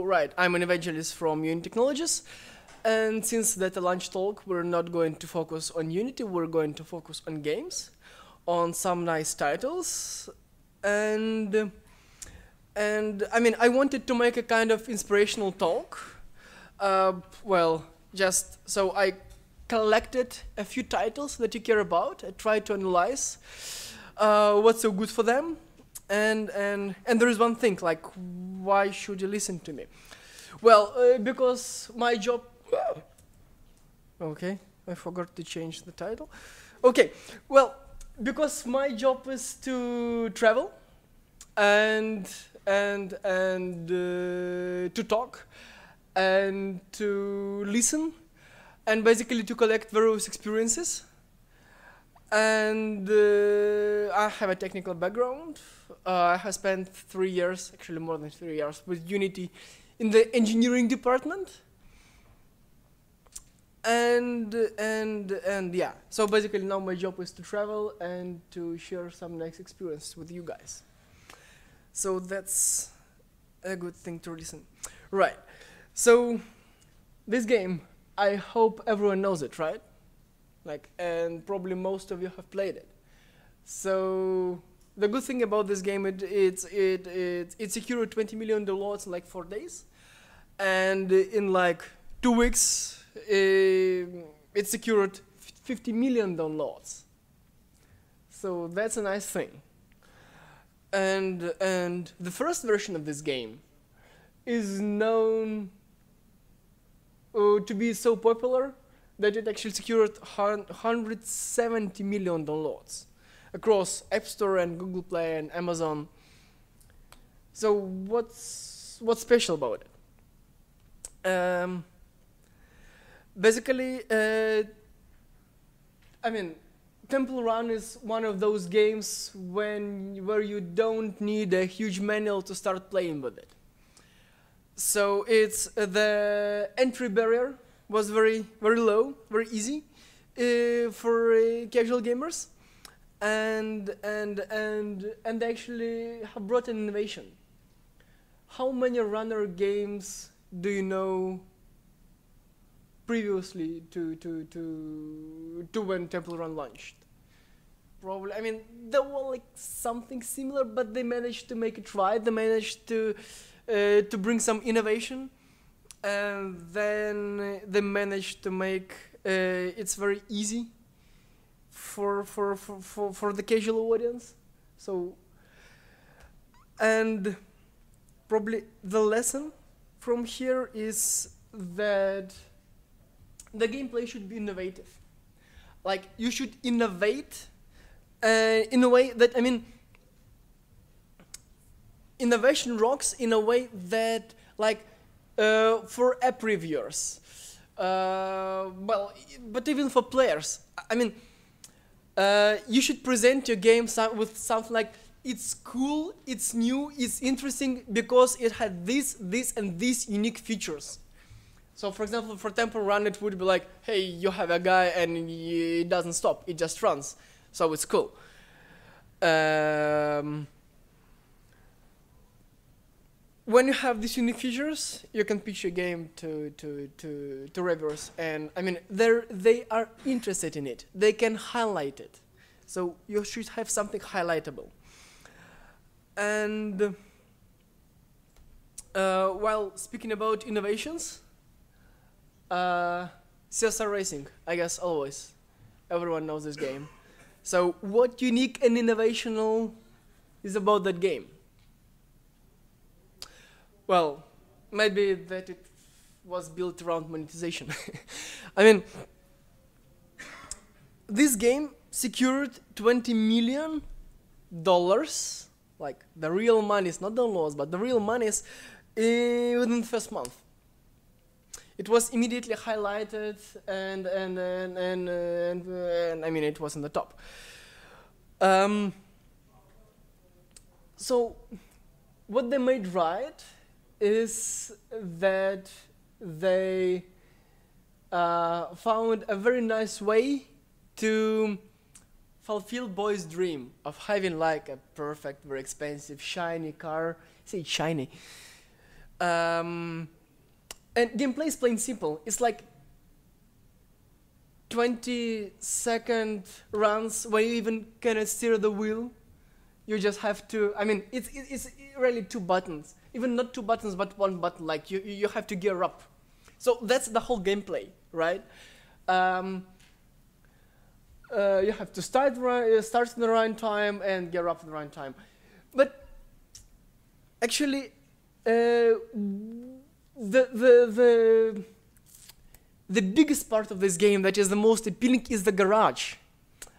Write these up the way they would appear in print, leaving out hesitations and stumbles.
right, I'm an evangelist from Unity Technologies, and since that launch talk, we're not going to focus on Unity, we're going to focus on games, on some nice titles, and I mean, I wanted to make a kind of inspirational talk. Well, just so I collected a few titles that you care about. I tried to analyze what's so good for them, and there is one thing, like, why should you listen to me? Well, because my job. Okay, I forgot to change the title. Okay, well, because my job is to travel and to talk and to listen and basically to collect various experiences. And I have a technical background. I have spent 3 years, actually more than 3 years, with Unity in the engineering department. And yeah, so basically now my job is to travel and to share some nice experience with you guys. So that's a good thing to listen. Right, so this game, I hope everyone knows it, right? Like, and probably most of you have played it. So the good thing about this game, it secured 20 million downloads in like 4 days, and in like 2 weeks it secured 50 million downloads. So that's a nice thing. And the first version of this game is known to be so popular that it actually secured 170 million downloads across App Store and Google Play and Amazon. So what's special about it? Basically, I mean, Temple Run is one of those games where you don't need a huge manual to start playing with it. So it's the entry barrier was very low, very easy for casual gamers, and they actually have brought an innovation. How many runner games do you know previously to when Temple Run launched? Probably, I mean, there were like something similar, but they managed to make it right. They managed to bring some innovation, and then they managed to make it's very easy for the casual audience. So, and probably the lesson from here is that the gameplay should be innovative. Like, you should innovate in a way that, I mean, innovation rocks in a way that, like, for app reviewers, well, but even for players, I mean, you should present your game with something like, it's cool, it's new, it's interesting because it had this, and these unique features. So, for example, for Temple Run, it would be like, hey, you have a guy and it doesn't stop, it just runs, so it's cool. When you have these unique features, you can pitch your game to reviewers, and I mean, they are interested in it. They can highlight it, so you should have something highlightable. And while speaking about innovations, CSR Racing, I guess always, everyone knows this game. So what unique and innovational is about that game? Well, maybe that it was built around monetization. I mean, this game secured $20 million, like the real money is not the loss, but the real money is within the first month. It was immediately highlighted, and I mean, it was in the top. So what they made right is that they found a very nice way to fulfill boys' dream of having like a perfect, very expensive, shiny car. Say shiny. And gameplay is plain simple. It's like 20-second runs where you even cannot steer the wheel. You just have to, I mean, it's really 2 buttons. Even not 2 buttons, but 1 button, like you have to gear up. So that's the whole gameplay, right? You have to start in the right time and gear up in the right time. But actually, the biggest part of this game that is the most appealing is the garage,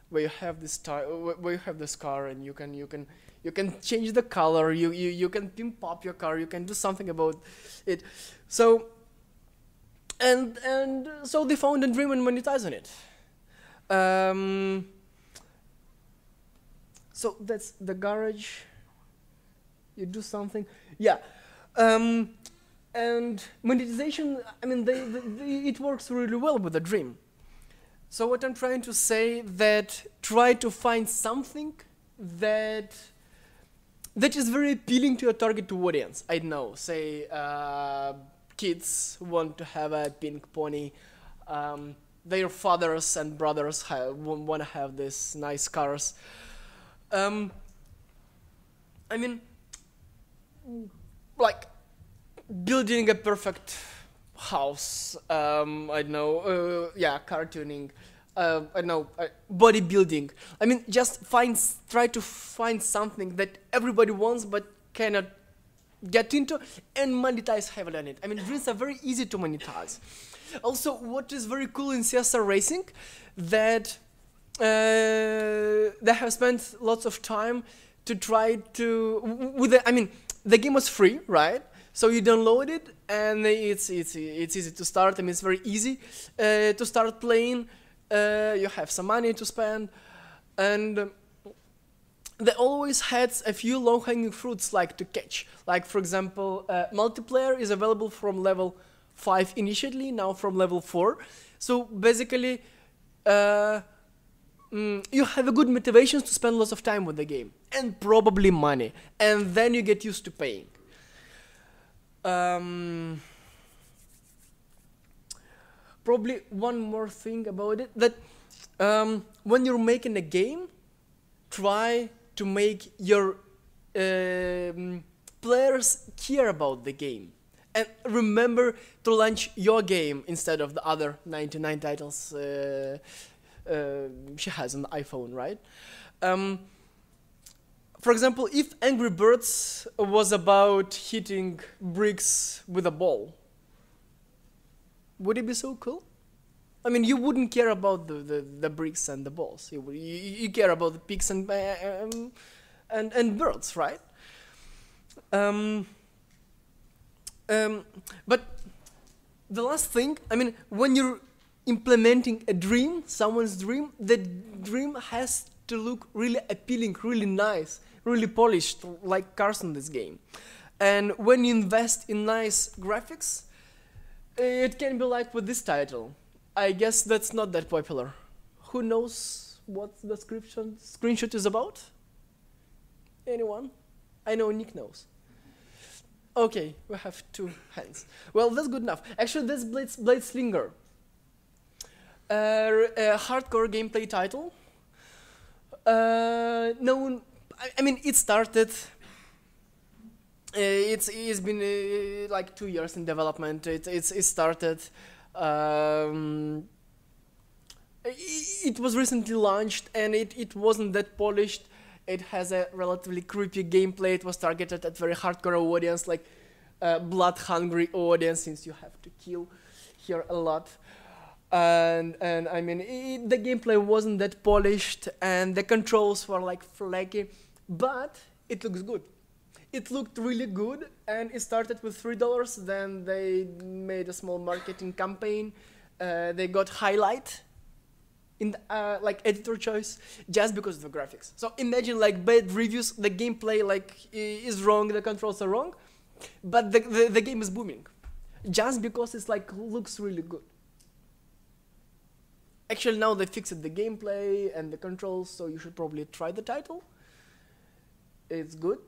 where you have this car and you can change the color, you can pimp up your car, you can do something about it. So so they found a dream and monetize on it. So that's the garage. You do something, yeah. And monetization, I mean, it works really well with the dream. So what I'm trying to say, that try to find something that is very appealing to your target audience. I don't know, say kids want to have a pink pony, their fathers and brothers want to have these nice cars. I mean, like building a perfect house, I don't know, yeah, cartooning, I don't know, bodybuilding. I mean, just try to find something that everybody wants but cannot get into, and monetize heavily on it. I mean, dreams are very easy to monetize. Also, what is very cool in CSR Racing, that they have spent lots of time to try to, I mean, the game was free, right? So you download it, and it's easy to start. I mean, it's very easy to start playing. You have some money to spend, and they always had a few low-hanging fruits like to catch. Like, for example, multiplayer is available from level 5 initially, now from level 4. So basically, you have a good motivation to spend lots of time with the game, and probably money, and then you get used to paying. Probably one more thing about it, that when you're making a game, try to make your players care about the game, and remember to launch your game instead of the other 99 titles she has on the iPhone, right? For example, if Angry Birds was about hitting bricks with a ball, would it be so cool? I mean, you wouldn't care about the bricks and the balls. You care about the pigs and birds, right? But the last thing, I mean, when you're implementing a dream, someone's dream, the dream has to look really appealing, really nice, really polished, like cars in this game. And when you invest in nice graphics, it can be like with this title. I guess that's not that popular. Who knows what the screenshot is about? Anyone? I know Nick knows. Okay, we have 2 hands. Well, that's good enough. Actually, that's Blade Slinger. A hardcore gameplay title. No, I mean, it started. It's been like 2 years in development. It started. It was recently launched, and it wasn't that polished. It has a relatively creepy gameplay. It was targeted at very hardcore audience, like blood-hungry audience, since you have to kill here a lot. And I mean, the gameplay wasn't that polished, and the controls were like flaky, but it looks good. It looked really good, and it started with $3. Then they made a small marketing campaign. They got highlight in the, like editor choice just because of the graphics. So imagine like bad reviews, the gameplay like is wrong, the controls are wrong, but the game is booming just because it's like looks really good. Actually, now they fixed the gameplay and the controls, so you should probably try the title. It's good.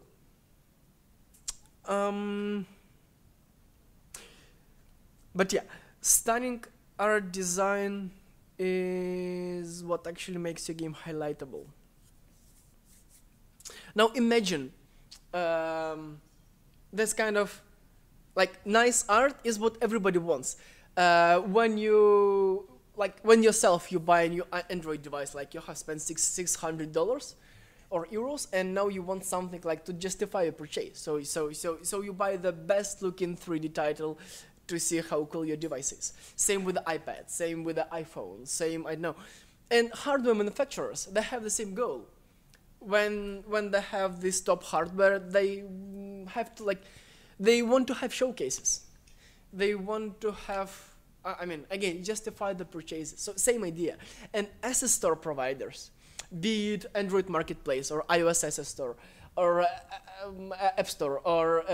But yeah, stunning art design is what actually makes your game highlightable. Now imagine this kind of like nice art is what everybody wants. When yourself you buy a new Android device, like you have spent $600 or euros, and now you want something like to justify your purchase. So you buy the best looking 3D title to see how cool your device is. Same with the iPad, same with the iPhone, same, I don't know. And hardware manufacturers, they have the same goal. When they have this top hardware, they have to they want to have showcases. They want to have, again, justify the purchases. So same idea. And SS store providers, be it Android Marketplace or iOS SS store or App Store or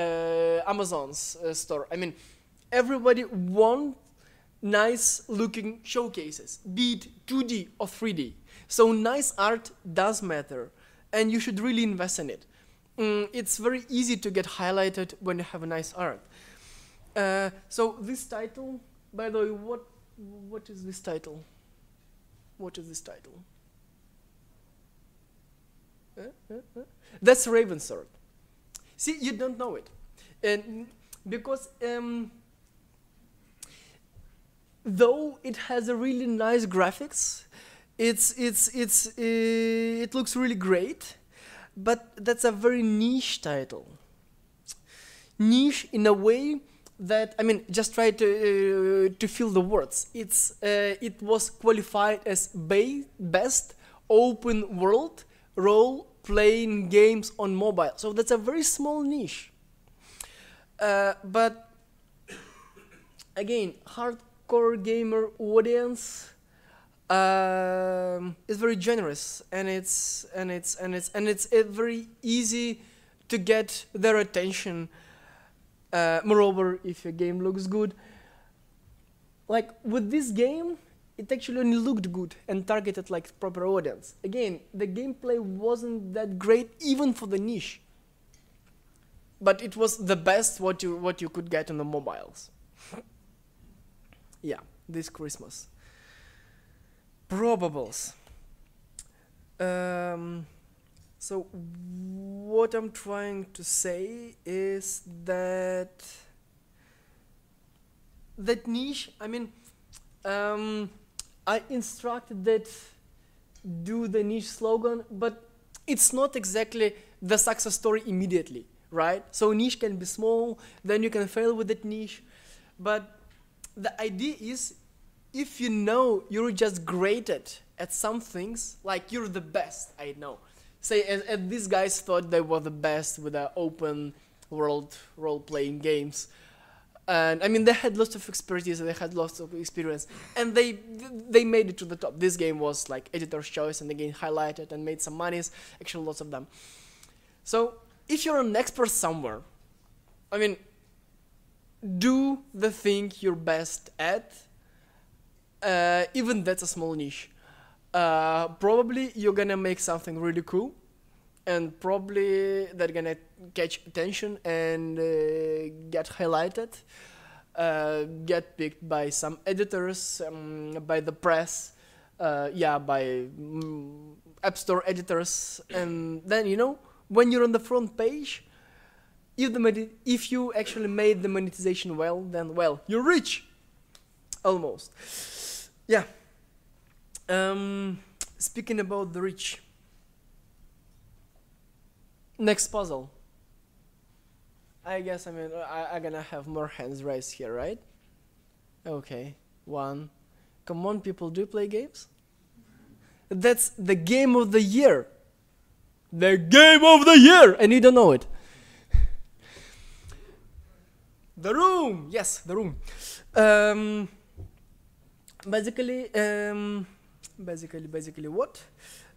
Amazon's store. Everybody want nice looking showcases, be it 2D or 3D. So nice art does matter, and you should really invest in it. It's very easy to get highlighted when you have a nice art. So this title, by the way, what is this title? What is this title? That's Ravensword. See, you don't know it, and because though it has a really nice graphics, it looks really great, but that's a very niche title. Niche in a way that, just try to fill the words. It was qualified as best open world role-playing games on mobile. So that's a very small niche. But again, hardcore gamer audience is very generous, and it's very easy to get their attention. Moreover, if your game looks good, like with this game, it actually only looked good and targeted like proper audience. Again, the gameplay wasn't that great even for the niche, but it was the best what you could get on the mobiles. Yeah, this Christmas. Probables. So what I'm trying to say is that niche, I instructed that do the niche slogan, but it's not exactly the success story immediately, right? So niche can be small, then you can fail with that niche, but the idea is, if you know you're just great at some things, like you're the best, I know. Say, and these guys thought they were the best with the open world role-playing games. And they had lots of expertise, they had lots of experience, and they made it to the top. This game was like editor's choice, and again highlighted and made some monies, actually lots of them. So if you're an expert somewhere, do the thing you're best at, even that's a small niche. Probably you're gonna make something really cool, and probably they're gonna catch attention and get highlighted, get picked by some editors, by the press, by App Store editors, and then when you're on the front page, if you actually made the monetization well, then you're rich, almost. Yeah. Speaking about the rich, next puzzle. I guess I'm gonna have more hands raised here, right? Okay, one. Come on, people, do you play games? That's the game of the year. The game of the year, and you don't know it. The Room. Yes, The Room. Basically what?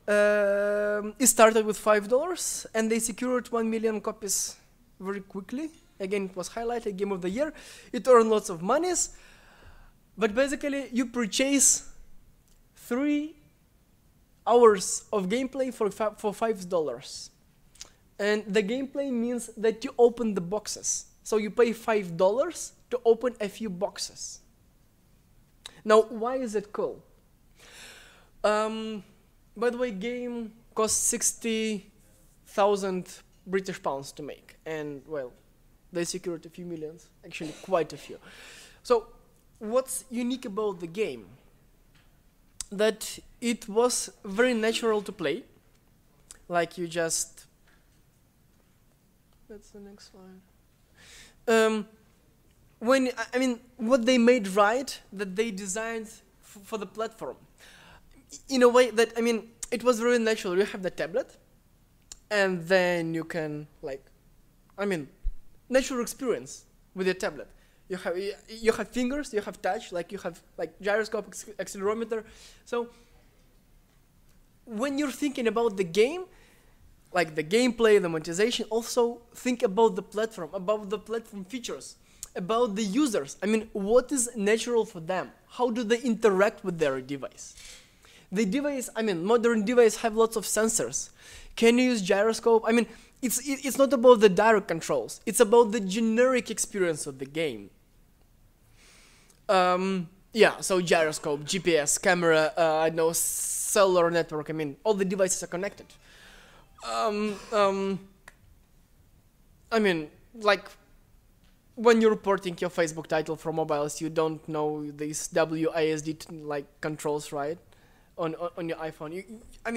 It started with $5 and they secured 1 million copies very quickly. Again, it was highlighted game of the year. It earned lots of monies, but basically you purchase 3 hours of gameplay for $5. And the gameplay means that you open the boxes. So you pay $5 to to open a few boxes. Now, why is it cool? By the way, game cost 60,000 British pounds to make, and well, they secured a few millions, actually quite a few. So, what's unique about the game? That it was very natural to play, like you just... That's the next slide. What they made right, that they designed for the platform, in a way that, it was very natural. You have the tablet, and then you can, natural experience with your tablet. You have fingers, you have touch, you have gyroscope, accelerometer. So when you're thinking about the game, like the gameplay, the monetization, also think about the platform features, about the users. What is natural for them? How do they interact with their device? The device, modern devices have lots of sensors. Can you use gyroscope? It's not about the direct controls. It's about the generic experience of the game. So gyroscope, GPS, camera, cellular network. All the devices are connected. When you're porting your Facebook title from mobiles, you don't know these WASD controls, right? On your iPhone.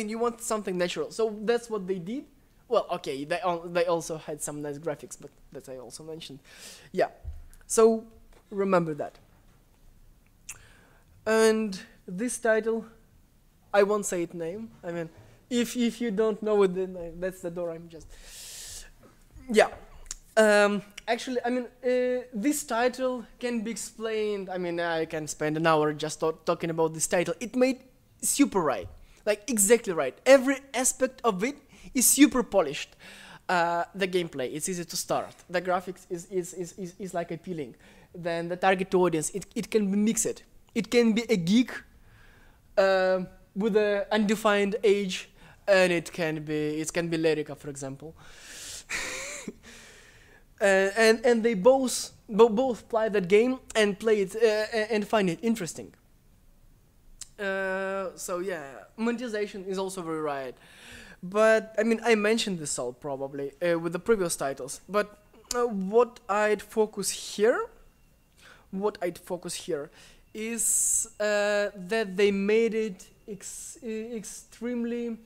You want something natural. So that's what they did. Well, okay, they also had some nice graphics, but that I also mentioned. Yeah. So remember that. And this title, I won't say its name. If you don't know it, then that's the door. Yeah. Actually, this title can be explained. I can spend an hour just talking about this title. It made super right, exactly right. Every aspect of it is super polished. The gameplay, it's easy to start. The graphics is appealing. Then the target audience, it can be mixed. It can be a geek with an undefined age, and it can be Lyrica, for example. And they both play that game and play it and find it interesting. So yeah, monetization is also very right. But I mentioned this all probably with the previous titles. But what I'd focus here is that they made it extremely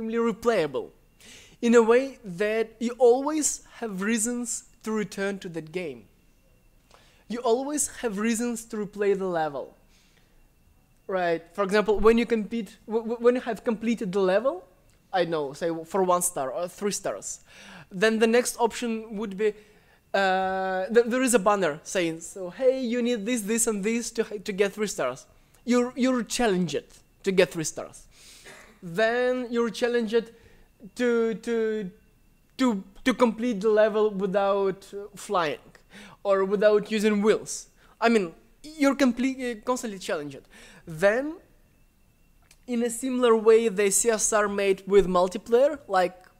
replayable, in a way that you always have reasons to return to that game. You always have reasons to replay the level. Right. For example, when you have completed the level, say for 1 star or 3 stars, then the next option would be there is a banner saying, so hey, you need this and this to get 3 stars. You're challenged to get 3 stars. Then you're challenged to complete the level without flying or without using wheels. You're constantly challenged. Then, in a similar way, the CSR made with multiplayer,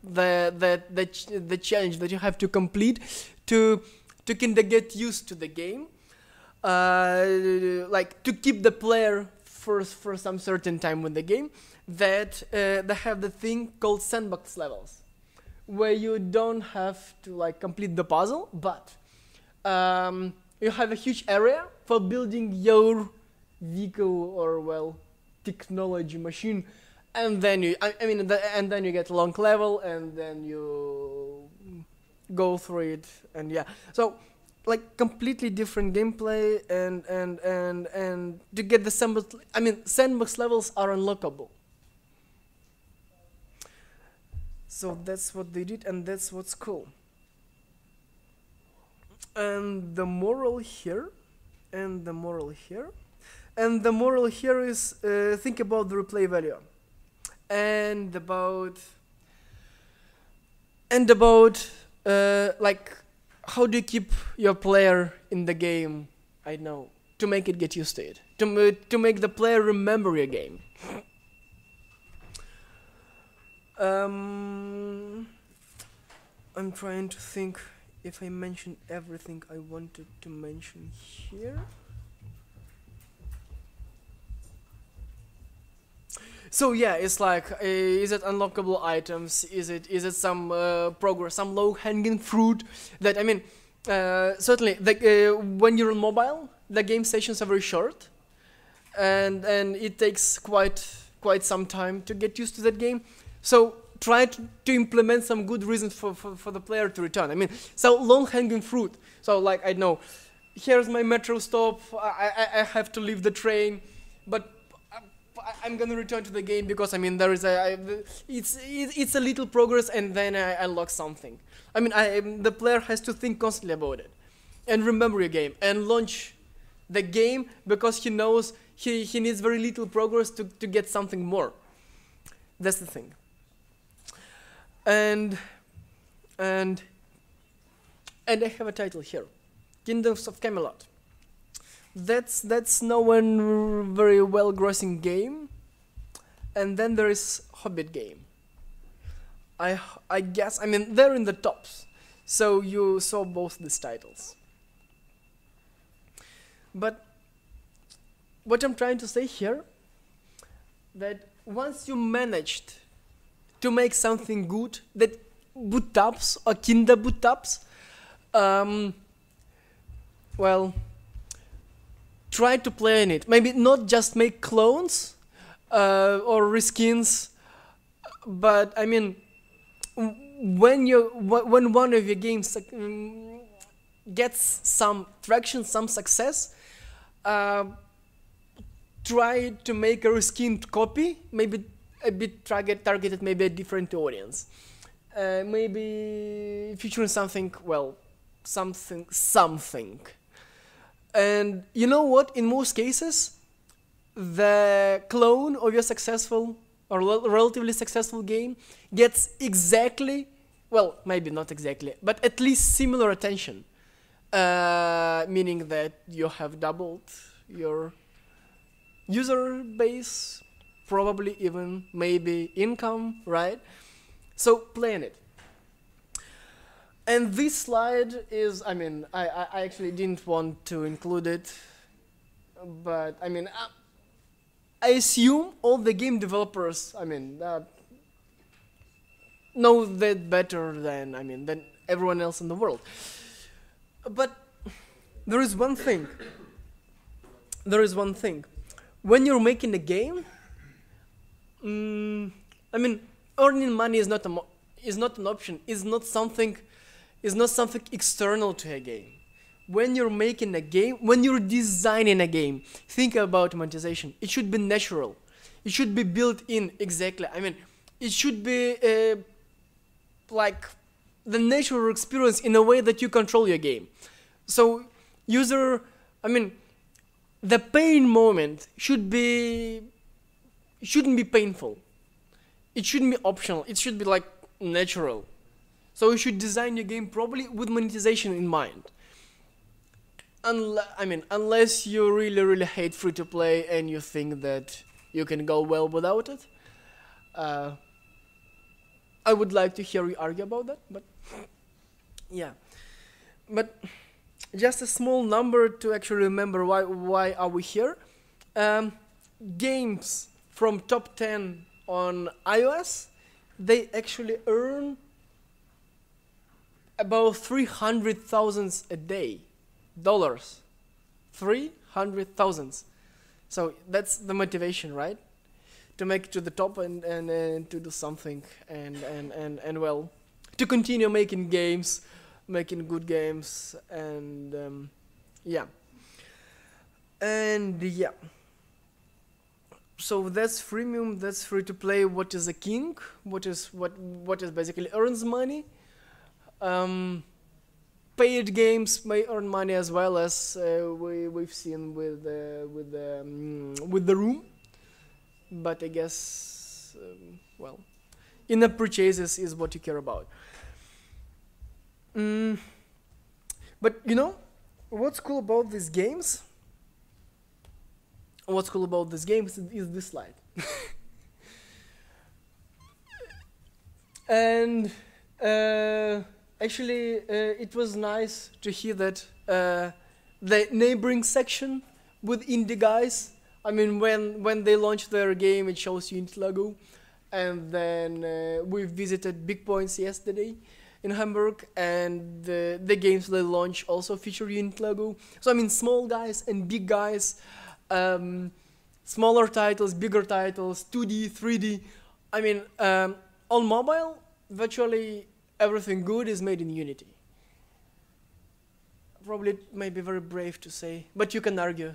the challenge that you have to complete to kind of get used to the game, to keep the player for some certain time in the game. That they have the thing called sandbox levels, where you don't have to complete the puzzle, but you have a huge area for building your vehicle or technology machine, and then you and then you get long level, and then you go through it, and yeah, so completely different gameplay, and to get the sandbox levels are unlockable. So that's what they did, and that's what's cool. And the moral here is think about the replay value, and about how do you keep your player in the game? To make it get used to it, to make the player remember your game. I'm trying to think if I mention everything I wanted to mention here. So yeah, it's like, is it unlockable items? Is it some progress, some low-hanging fruit? That, I mean, certainly, when you're on mobile, the game sessions are very short, and it takes quite some time to get used to that game. So try to implement some good reasons for the player to return. I mean, so long-hanging fruit. So like, I know, here's my metro stop. I have to leave the train, but I'm gonna return to the game because, I mean, there is it's a little progress, and then I unlock something. I mean, the player has to think constantly about it, and remember your game, and launch the game because he knows he needs very little progress to get something more. That's the thing. And I have a title here, Kingdoms of Camelot. That's no one very well grossing game. And then there is Hobbit game. I guess, I mean, they're in the tops, so you saw both these titles. But what I'm trying to say here, that once you managed to make something good that boot ups or kinder boot ups, well, try to play in it. Maybe not just make clones or reskins, but I mean, when one of your games gets some traction, some success, try to make a reskinned copy, maybe a bit targeted, maybe a different audience, maybe featuring something, well, something. And you know what? In most cases, the clone of your successful or relatively successful game gets exactly, well, maybe not exactly, but at least similar attention. Meaning that you have doubled your user base, probably even maybe income, right? So plan it. And this slide is, I mean, I actually didn't want to include it, but I mean, I assume all the game developers, I mean, know that better than, I mean, than everyone else in the world. But there is one thing. When you're making a game, I mean, earning money is not an option. Is not something external to a game. When you're making a game, when you're designing a game, think about monetization. It should be natural. It should be built in exactly. I mean, it should be like the natural experience in a way that you control your game. So I mean, the pain moment shouldn't be painful. It shouldn't be optional. It should be like natural. So you should design your game properly with monetization in mind. Unless you really hate free-to-play and you think that you can go well without it. I would like to hear you argue about that, but yeah. But just a small number to actually remember why are we here. Games from top 10 on iOS, they actually earn about $300,000 a day. 300,000. So that's the motivation, right? To make it to the top and to do something and well, to continue making games, making good games, and yeah. And yeah. So that's freemium, that's free to play. What is a king? What is basically earns money. Paid games may earn money as well, as we've seen with the Room, but I guess well, in-app purchases is what you care about. But you know what's cool about these games? What's cool about this game is this slide. And Actually, it was nice to hear that the neighboring section with indie guys. I mean, when they launch their game, it shows Unity logo, and then we visited Big Points yesterday in Hamburg, and the games they launch also feature Unity logo. So I mean, small guys and big guys, smaller titles, bigger titles, 2D, 3D. I mean, on mobile, virtually everything good is made in Unity. Probably it may be very brave to say, but you can argue.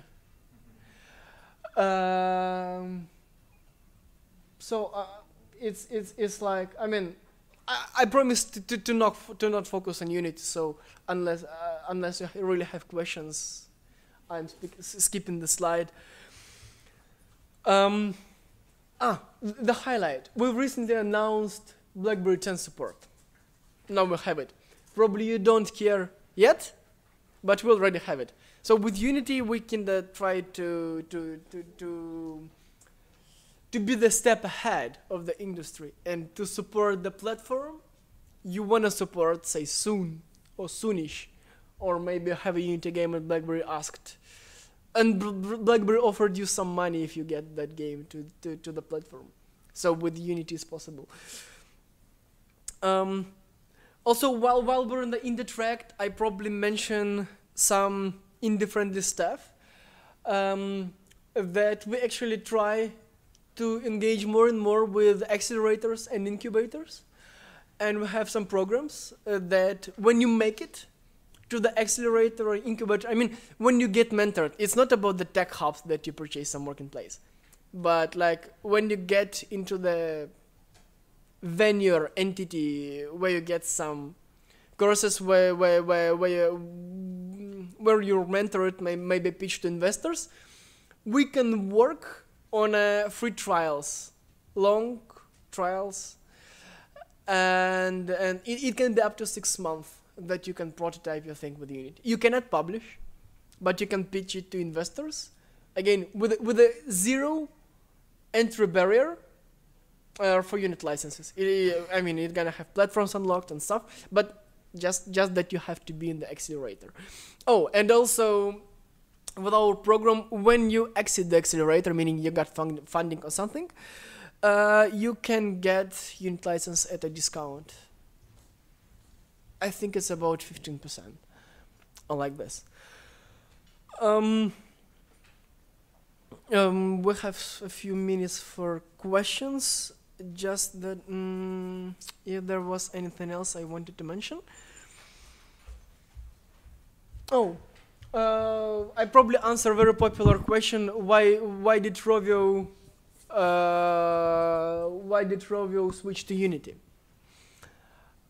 So it's like, I mean, I promised to not focus on Unity. So unless you really have questions, I'm skipping the slide. The highlight. We recently announced BlackBerry 10 support. Now we have it. Probably you don't care yet, but we already have it. So with Unity, we can try to be the step ahead of the industry and to support the platform you want to support, say soon or soonish, or maybe have a Unity game and BlackBerry asked. And BlackBerry offered you some money if you get that game to the platform. So with Unity it's possible. Also, while we're in the indie track, I probably mention some indie-friendly stuff that we actually try to engage more and more with accelerators and incubators. And we have some programs that when you make it to the accelerator or incubator, I mean, when you get mentored, it's not about the tech hubs that you purchase some working place. But like when you get into the venue or entity where you get some courses where your mentor may be pitched to investors, we can work on free trials, long trials, and it can be up to 6 months that you can prototype your thing with Unity. You cannot publish, but you can pitch it to investors. Again, with a zero entry barrier for Unity licenses. I mean, it's gonna have platforms unlocked and stuff, but just that you have to be in the accelerator. Oh, and also with our program, when you exit the accelerator, meaning you got funding or something, you can get Unity license at a discount. I think it's about 15%, or like this. We have a few minutes for questions. Just that, if there was anything else I wanted to mention. Oh, I probably answer a very popular question. Why did Rovio switch to Unity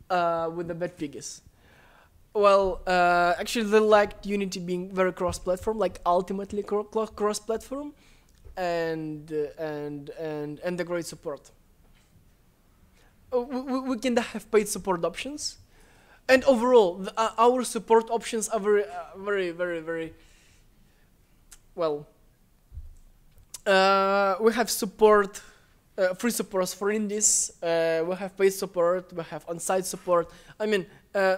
with the bad piggies? Well, actually they liked Unity being very cross-platform, like ultimately cross-platform, and the great support. We can have paid support options, and overall our support options are very well. We have support, free supports for indies. We have paid support. We have on-site support. I mean,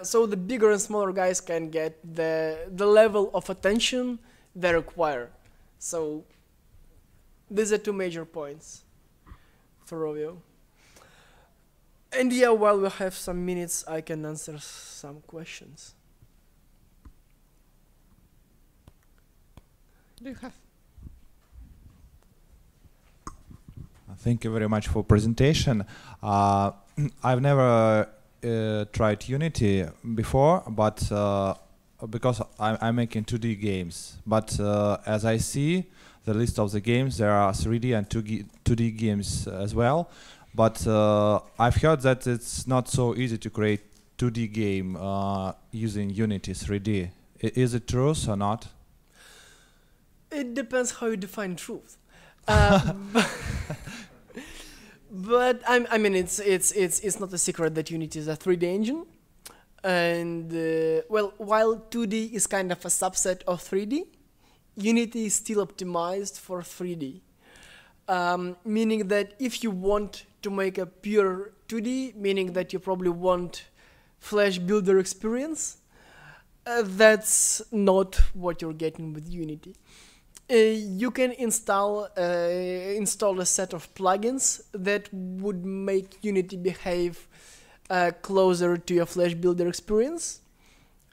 so the bigger and smaller guys can get the level of attention they require. So these are two major points for Rovio. And yeah, while we have some minutes, I can answer some questions. Do you have? Thank you very much for presentation. I've never tried Unity before, but because I'm making 2D games. But as I see the list of the games, there are 3D and 2D games as well. But I've heard that it's not so easy to create 2D game using Unity 3D. Is it truth or not? It depends how you define truth. But I mean, it's not a secret that Unity is a 3D engine, and well, while 2D is kind of a subset of 3D, Unity is still optimized for 3D. Meaning that if you want to make a pure 2D, meaning that you probably want Flash builder experience. That's not what you're getting with Unity. You can install a set of plugins that would make Unity behave closer to your Flash builder experience,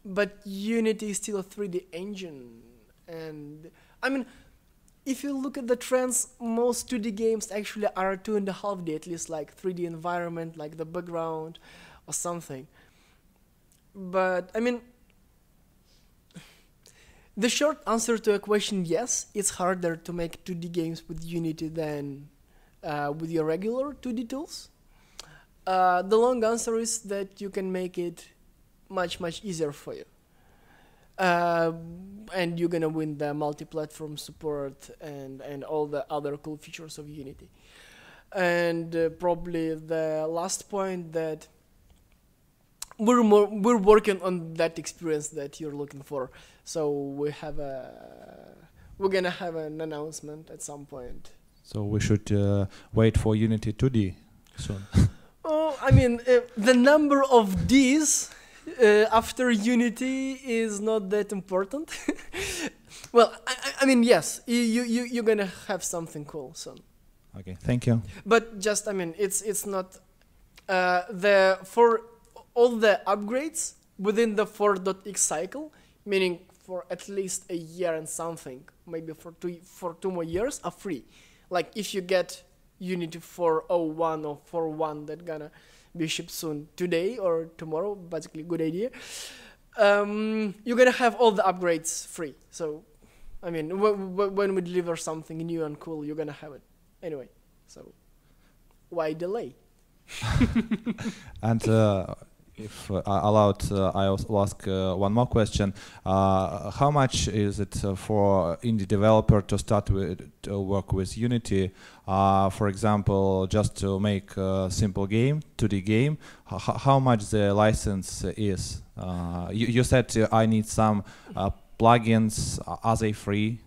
but Unity is still a 3D engine, and I mean, if you look at the trends, most 2D games actually are 2.5D, at least like 3D environment, like the background or something. But I mean, the short answer to a question, yes, it's harder to make 2D games with Unity than with your regular 2D tools. The long answer is that you can make it much easier for you. And you're gonna win the multi-platform support and all the other cool features of Unity. And probably the last point, that we're working on that experience that you're looking for. So we're gonna have an announcement at some point. So we should wait for Unity 2D soon. Oh, I mean, the number of Ds after Unity is not that important. Well, I mean, yes, you're gonna have something cool soon. Okay, thank you. But just, I mean, it's not for all the upgrades within the 4.x cycle, meaning for at least a year and something, maybe for two more years, are free. Like if you get Unity 4.01 or 4.1 that gonna be shipped soon, today or tomorrow, basically good idea. You're gonna have all the upgrades free. So, I mean, when we deliver something new and cool, you're gonna have it anyway. So, why delay? And if allowed, I will ask one more question. How much is it for indie developer to start to work with Unity? For example, just to make a simple game, 2D game, how much the license is? You said I need some plugins. Are they free?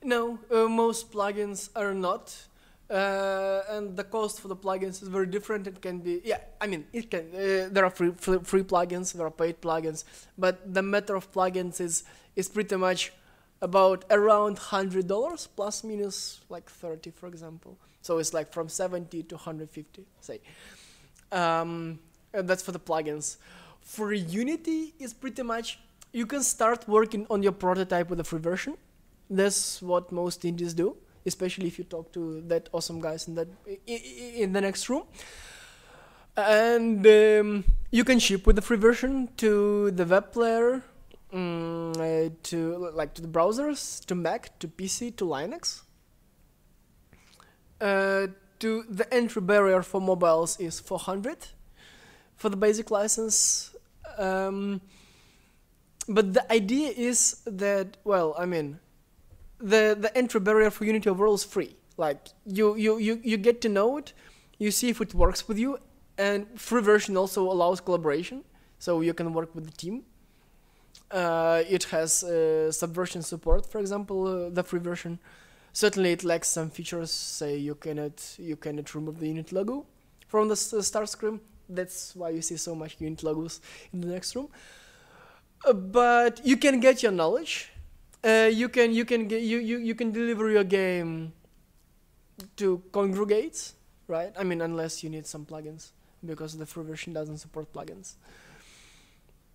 No, most plugins are not. And the cost for the plugins is very different. It can be, yeah, I mean, it can. There are free plugins, there are paid plugins, but the matter of plugins is pretty much about around $100 plus minus like 30, for example. So it's like from 70 to 150, say. And that's for the plugins. For Unity, it's pretty much you can start working on your prototype with a free version. That's what most indies do, especially if you talk to that awesome guys in the next room. And you can ship with the free version to the web player, to the browsers, to Mac, to PC, to Linux. To the entry barrier for mobiles is 400 for the basic license. But the idea is that, well, I mean, the entry barrier for Unity overall is free. Like you get to know it, you see if it works with you, and free version also allows collaboration, so you can work with the team. It has subversion support, for example, the free version. Certainly, it lacks some features. Say you cannot remove the unit logo from the start screen. That's why you see so much unit logos in the next room. But you can get your knowledge. You can deliver your game to congregates, right? I mean, unless you need some plugins, because the free version doesn't support plugins.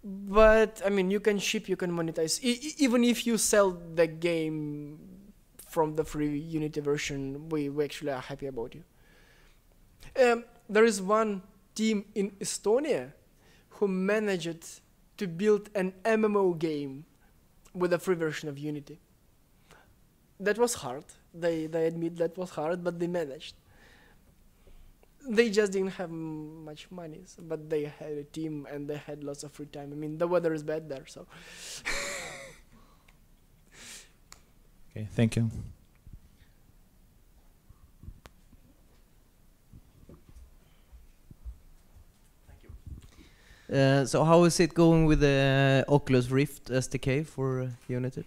But I mean, you can ship, you can monetize. Even if you sell the game from the free Unity version, we actually are happy about you. There is one team in Estonia who managed to build an MMO game with a free version of Unity. That was hard. They admit that was hard, but they managed. They just didn't have much money, but they had a team and they had lots of free time. I mean, the weather is bad there, so. Okay, thank you. So how is it going with the Oculus Rift SDK for Unity?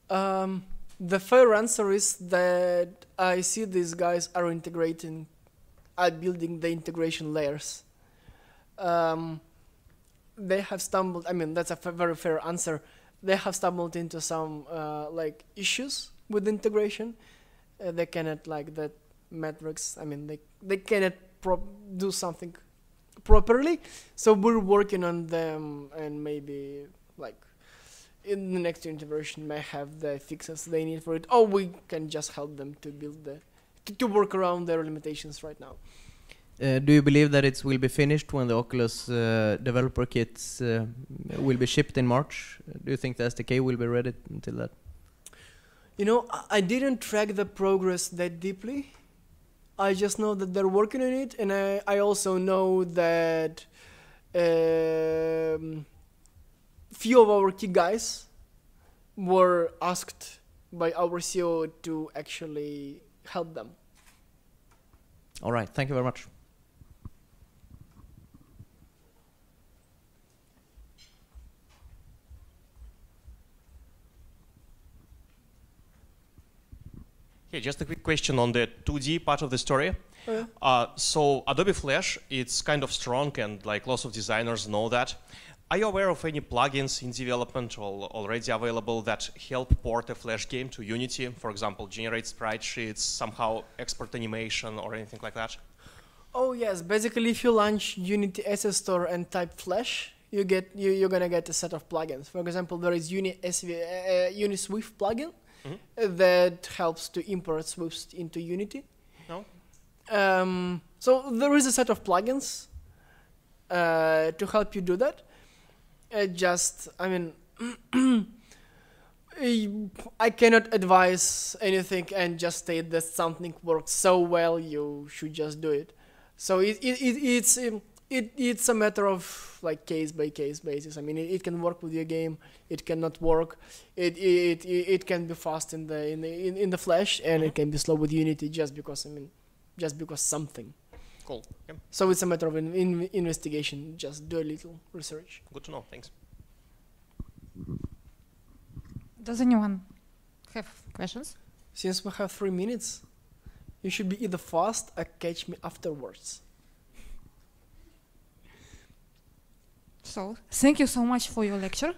The fair answer is that I see these guys are building the integration layers. they have stumbled. I mean, that's a very fair answer. They have stumbled into some like issues with integration. They cannot like that metrics. I mean, they cannot do something properly. So we're working on them, and maybe like in the next unit version may have the fixes they need for it. Or we can just help them to build to work around their limitations right now. Do you believe that it will be finished when the Oculus developer kits will be shipped in March? Do you think the SDK will be ready until that? You know, I didn't track the progress that deeply. I just know that they're working on it, and I also know that few of our key guys were asked by our CEO to actually help them. All right, thank you very much. Hey, just a quick question on the 2D part of the story. Oh, yeah. So Adobe Flash, it's kind of strong, and like lots of designers know that. Are you aware of any plugins in development or already available that help port a Flash game to Unity? For example, generate sprite sheets, somehow export animation, or anything like that? Oh yes, basically if you launch Unity Asset Store and type Flash, you're gonna get a set of plugins. For example, there is Uniswift plugin that helps to import Swift into Unity. No? So there is a set of plugins to help you do that. I mean, I cannot advise anything and just state that something works so well you should just do it. So it's a matter of like case by case basis. I mean, it can work with your game, it cannot work. It can be fast in the Flash, and it can be slow with Unity just because something. Cool. Yeah. So it's a matter of investigation. Just do a little research. Good to know. Thanks. Does anyone have questions? Since we have 3 minutes, you should be either fast or catch me afterwards. So, thank you so much for your lecture.